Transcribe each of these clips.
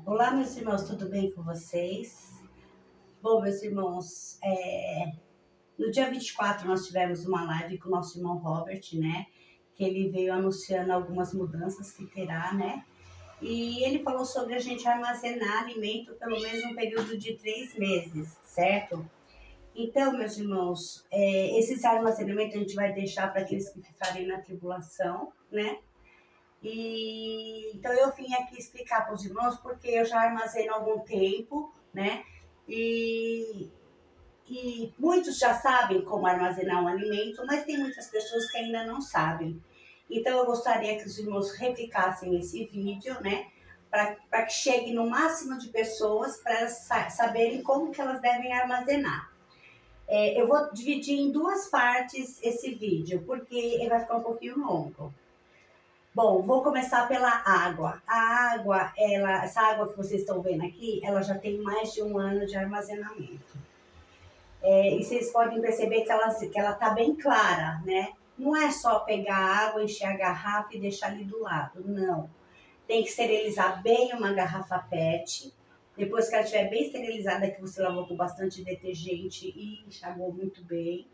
Olá, meus irmãos, tudo bem com vocês? Bom, meus irmãos, no dia 24 nós tivemos uma live com o nosso irmão Robert, né? Que ele veio anunciando algumas mudanças que terá, né? E ele falou sobre a gente armazenar alimento pelo menos um período de 3 meses, certo? Então, meus irmãos, esses armazenamentos a gente vai deixar para aqueles que ficarem na tribulação, né? Então eu vim aqui explicar para os irmãos porque eu já armazeno há algum tempo, né? E, e muitos já sabem como armazenar um alimento, mas tem muitas pessoas que ainda não sabem. Então eu gostaria que os irmãos replicassem esse vídeo, né? Para que chegue no máximo de pessoas para elas saberem como que elas devem armazenar. Eu vou dividir em duas partes esse vídeo, porque ele vai ficar um pouquinho longo. Bom, vou começar pela água. A água, essa água que vocês estão vendo aqui, ela já tem mais de 1 ano de armazenamento. E vocês podem perceber que ela tá bem clara, né? Não é só pegar a água, encher a garrafa e deixar ali do lado, não. Tem que esterilizar bem uma garrafa PET. Depois que ela estiver bem esterilizada, que você lavou com bastante detergente e enxagou muito bem,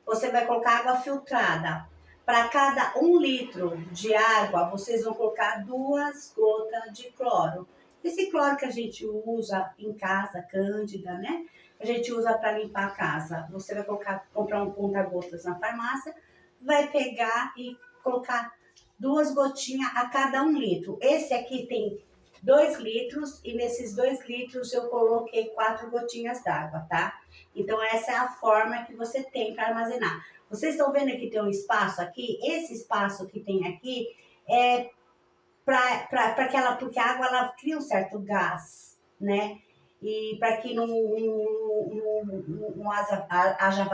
você vai colocar água filtrada. Para cada 1 litro de água, vocês vão colocar 2 gotas de cloro. Esse cloro que a gente usa em casa, Cândida, né? A gente usa para limpar a casa. Você vai comprar um conta-gotas na farmácia, vai pegar e colocar 2 gotinhas a cada 1 litro. Esse aqui tem 2 litros e nesses 2 litros eu coloquei 4 gotinhas d'água, tá? Então essa é a forma que você tem para armazenar. Vocês estão vendo que tem um espaço aqui? Esse espaço que tem aqui é porque a água ela cria um certo gás, né? E para que não haja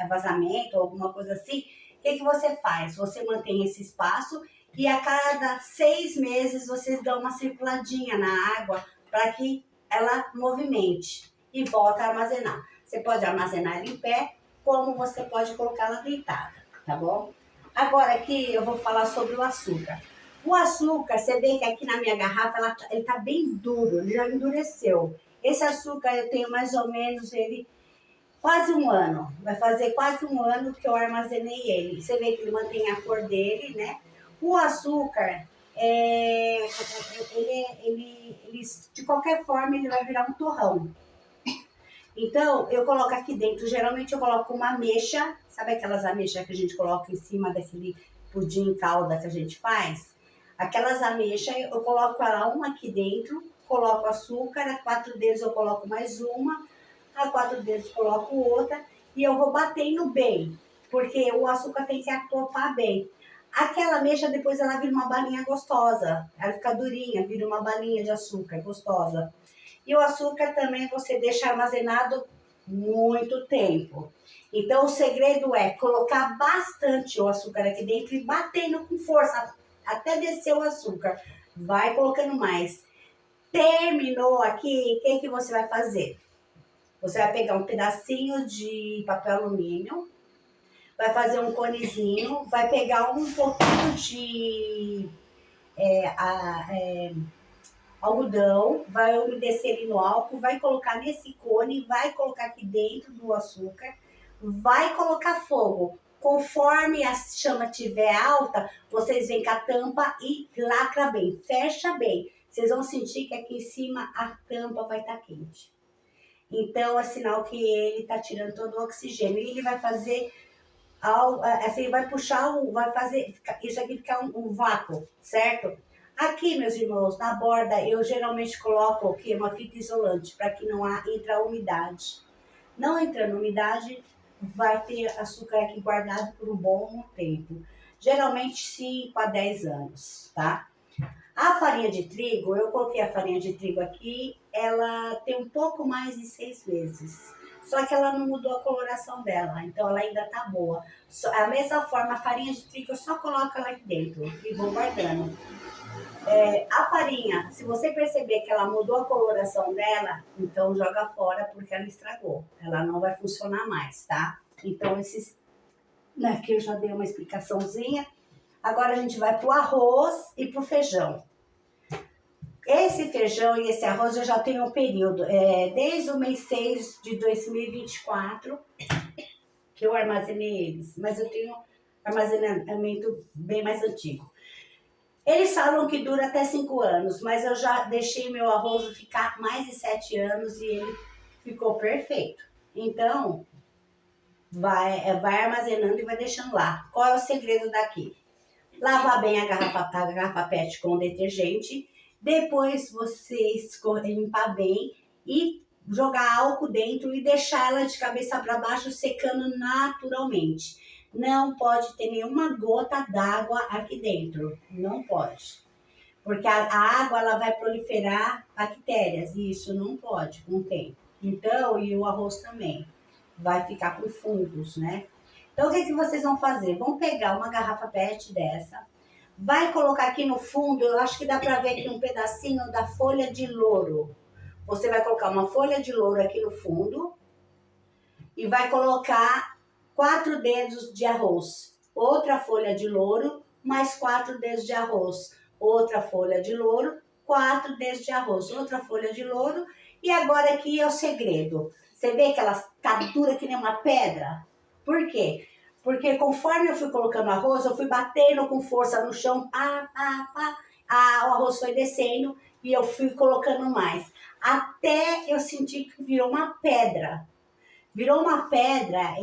vazamento ou alguma coisa assim, o que você faz? Você mantém esse espaço e a cada 6 meses vocês dão uma circuladinha na água para que ela movimente e volta a armazenar. Você pode armazenar ela em pé, como você pode colocá-la deitada, tá bom? Agora aqui eu vou falar sobre o açúcar. O açúcar, você vê que aqui na minha garrafa ele tá bem duro, ele já endureceu. Esse açúcar eu tenho mais ou menos ele quase 1 ano. Vai fazer quase 1 ano que eu armazenei ele. Você vê que ele mantém a cor dele, né? O açúcar, de qualquer forma, ele vai virar um torrão. Então, eu coloco aqui dentro, geralmente eu coloco uma ameixa, sabe aquelas ameixas que a gente coloca em cima daquele pudim em calda que a gente faz? Aquelas ameixas, eu coloco ela uma aqui dentro, coloco açúcar, a 4 dedos eu coloco mais uma, a 4 dedos eu coloco outra, e eu vou batendo bem, porque o açúcar tem que atopar bem. Aquela ameixa depois ela vira uma balinha gostosa, ela fica durinha, vira uma balinha de açúcar gostosa. E o açúcar também você deixa armazenado muito tempo. Então, o segredo é colocar bastante o açúcar aqui dentro e batendo com força até descer o açúcar. Vai colocando mais. Terminou aqui, o que você vai fazer? Você vai pegar um pedacinho de papel alumínio, vai fazer um conezinho, vai pegar um pouquinho de algodão, vai umedecer ele no álcool, vai colocar nesse cone, vai colocar aqui dentro do açúcar, vai colocar fogo. Conforme a chama estiver alta, vocês vêm com a tampa e lacra bem, fecha bem. Vocês vão sentir que aqui em cima a tampa vai estar quente. Então, é sinal que ele está tirando todo o oxigênio. E ele vai fazer, assim, ele vai puxar, vai fazer isso aqui ficar um vácuo, certo? Aqui, meus irmãos, na borda, eu geralmente coloco aqui uma fita isolante para que não entre a umidade. Não entrando umidade, vai ter açúcar aqui guardado por um bom tempo. Geralmente 5 a 10 anos, tá? A farinha de trigo, eu coloquei a farinha de trigo aqui, ela tem um pouco mais de 6 meses. Só que ela não mudou a coloração dela, então ela ainda tá boa. A mesma forma, a farinha de trigo, eu só coloco ela aqui dentro e vou guardando. A farinha, se você perceber que ela mudou a coloração dela, então joga fora porque ela estragou. Ela não vai funcionar mais, tá? Então, aqui eu já dei uma explicaçãozinha. Agora a gente vai pro arroz e pro feijão. Esse feijão e esse arroz eu já tenho um período, desde o mês 6 de 2024, que eu armazenei eles, mas eu tenho armazenamento bem mais antigo. Eles falam que dura até 5 anos, mas eu já deixei meu arroz ficar mais de 7 anos e ele ficou perfeito. Então, vai armazenando e vai deixando lá. Qual é o segredo daqui? Lavar bem a garrafa PET com detergente, depois você limpar bem e jogar álcool dentro e deixar ela de cabeça para baixo secando naturalmente. Não pode ter nenhuma gota d'água aqui dentro, não pode. Porque a água ela vai proliferar bactérias e isso não pode com o tempo. Então, e o arroz também vai ficar com fungos, né? Então, o que vocês vão fazer? Vão pegar uma garrafa PET dessa, vai colocar aqui no fundo, eu acho que dá para ver aqui um pedacinho da folha de louro. Você vai colocar uma folha de louro aqui no fundo e vai colocar 4 dedos de arroz. Outra folha de louro, mais 4 dedos de arroz. Outra folha de louro, 4 dedos de arroz. Outra folha de louro. E agora aqui é o segredo. Você vê que ela tá dura que nem uma pedra? Por quê? Porque conforme eu fui colocando arroz, eu fui batendo com força no chão, o arroz foi descendo e eu fui colocando mais. Até eu senti que virou uma pedra. Virou uma pedra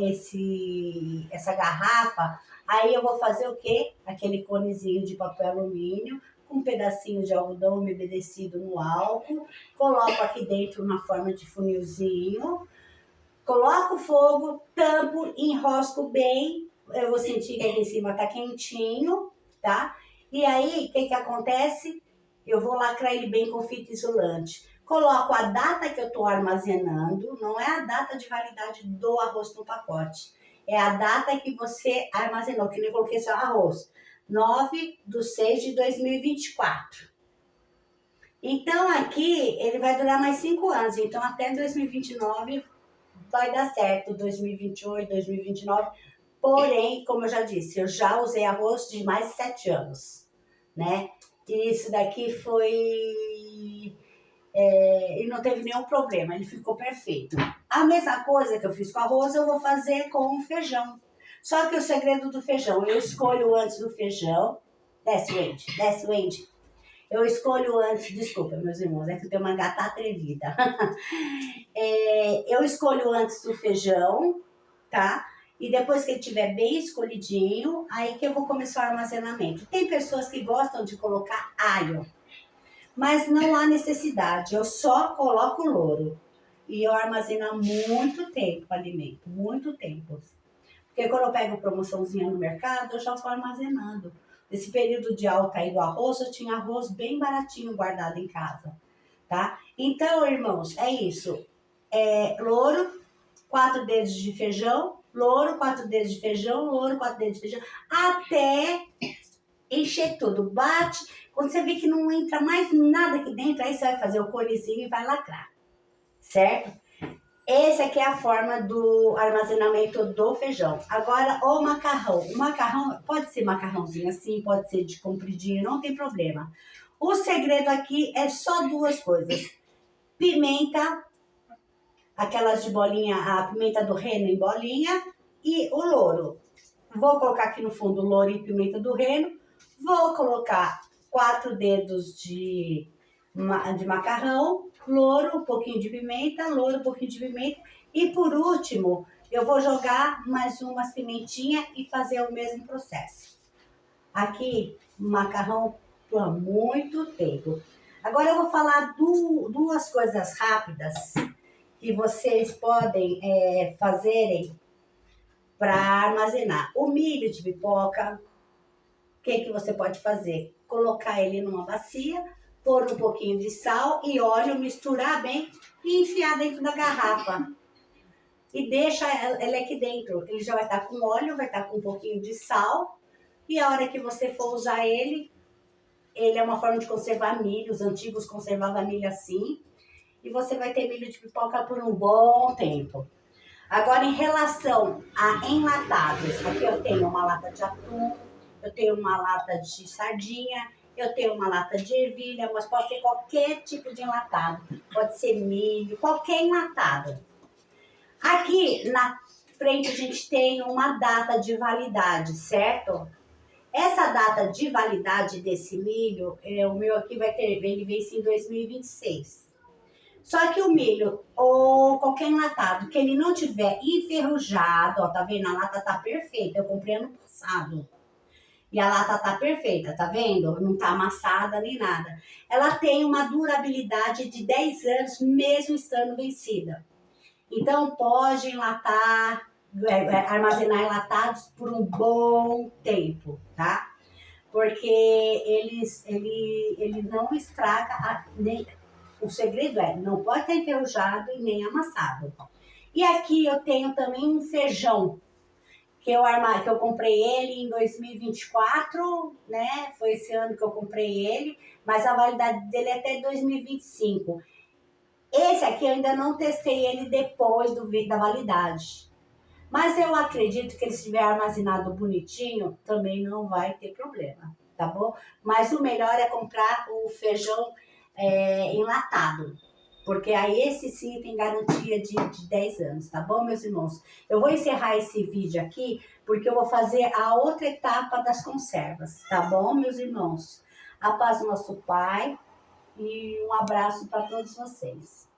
essa garrafa, aí eu vou fazer o quê? Aquele conezinho de papel alumínio, com um pedacinho de algodão umedecido no álcool, coloco aqui dentro uma forma de funilzinho, coloco o fogo, tampo, enrosco bem, eu vou sentir que aqui em cima tá quentinho, tá? E aí, o que acontece? Eu vou lacrar ele bem com fita isolante. Coloco a data que eu estou armazenando, não é a data de validade do arroz no pacote. É a data que você armazenou, que nem eu coloquei seu arroz. 9/6/2024. Então, aqui, ele vai durar mais 5 anos. Então, até 2029 vai dar certo, 2028, 2029. Porém, como eu já disse, eu já usei arroz de mais de 7 anos, né? E isso daqui foi... e não teve nenhum problema, ele ficou perfeito. A mesma coisa que eu fiz com arroz, eu vou fazer com o feijão. Só que o segredo do feijão, eu escolho antes do feijão... Desce, Wendy. Eu escolho antes... Desculpa, meus irmãos, é que eu tenho uma gata atrevida. Eu escolho antes do feijão, tá? E depois que ele estiver bem escolhidinho, aí que eu vou começar o armazenamento. Tem pessoas que gostam de colocar alho, mas não há necessidade, eu só coloco louro. E eu armazeno há muito tempo o alimento, muito tempo. Porque quando eu pego promoçãozinha no mercado, eu já vou armazenando. Nesse período de alta aí do arroz, eu tinha arroz bem baratinho guardado em casa, tá? Então, irmãos, é isso. Louro, 4 dedos de feijão, louro, 4 dedos de feijão, louro, 4 dedos de feijão, até encher tudo. Bate, quando você vê que não entra mais nada aqui dentro, aí você vai fazer o conezinho e vai lacrar, certo? Essa aqui é a forma do armazenamento do feijão. Agora, o macarrão. O macarrão pode ser macarrãozinho assim, pode ser de compridinho, não tem problema. O segredo aqui é só 2 coisas. Pimenta, aquelas de bolinha, a pimenta do reino em bolinha e o louro. Vou colocar aqui no fundo louro e pimenta do reino. Vou colocar 4 dedos de macarrão, louro, um pouquinho de pimenta, louro, um pouquinho de pimenta. E por último, eu vou jogar mais umas pimentinhas e fazer o mesmo processo. Aqui, macarrão por muito tempo. Agora eu vou falar 2 coisas rápidas que vocês podem fazerem para armazenar. O milho de pipoca, o que você pode fazer? Colocar ele numa bacia, pôr um pouquinho de sal e óleo, misturar bem e enfiar dentro da garrafa. E deixa ele aqui dentro. Ele já vai estar com óleo, vai estar com um pouquinho de sal. E a hora que você for usar ele é uma forma de conservar milho. Os antigos conservavam milho assim. E você vai ter milho de pipoca por um bom tempo. Agora, em relação a enlatados, aqui eu tenho uma lata de atum, eu tenho uma lata de sardinha, eu tenho uma lata de ervilha, mas pode ser qualquer tipo de enlatado. Pode ser milho, qualquer enlatado. Aqui na frente a gente tem uma data de validade, certo? Essa data de validade desse milho, o meu aqui ele vence em 2026. Só que o milho, ou qualquer enlatado, que ele não tiver enferrujado, ó, tá vendo? A lata tá perfeita, eu comprei ano passado. E a lata tá perfeita, tá vendo? Não tá amassada nem nada. Ela tem uma durabilidade de 10 anos, mesmo estando vencida. Então, pode enlatar, armazenar enlatados por um bom tempo, tá? Porque ele não estraga, nem, o segredo é, não pode estar enferrujado e nem amassado. E aqui eu tenho também um feijão, que eu comprei ele em 2024, né? Foi esse ano que eu comprei ele, mas a validade dele é até 2025. Esse aqui eu ainda não testei ele depois da validade. Mas eu acredito que ele estiver armazenado bonitinho, também não vai ter problema, tá bom? Mas o melhor é comprar o feijão enlatado. Porque aí esse sim tem garantia de 10 anos, tá bom, meus irmãos? Eu vou encerrar esse vídeo aqui, porque eu vou fazer a outra etapa das conservas, tá bom, meus irmãos? A paz do nosso Pai e um abraço para todos vocês.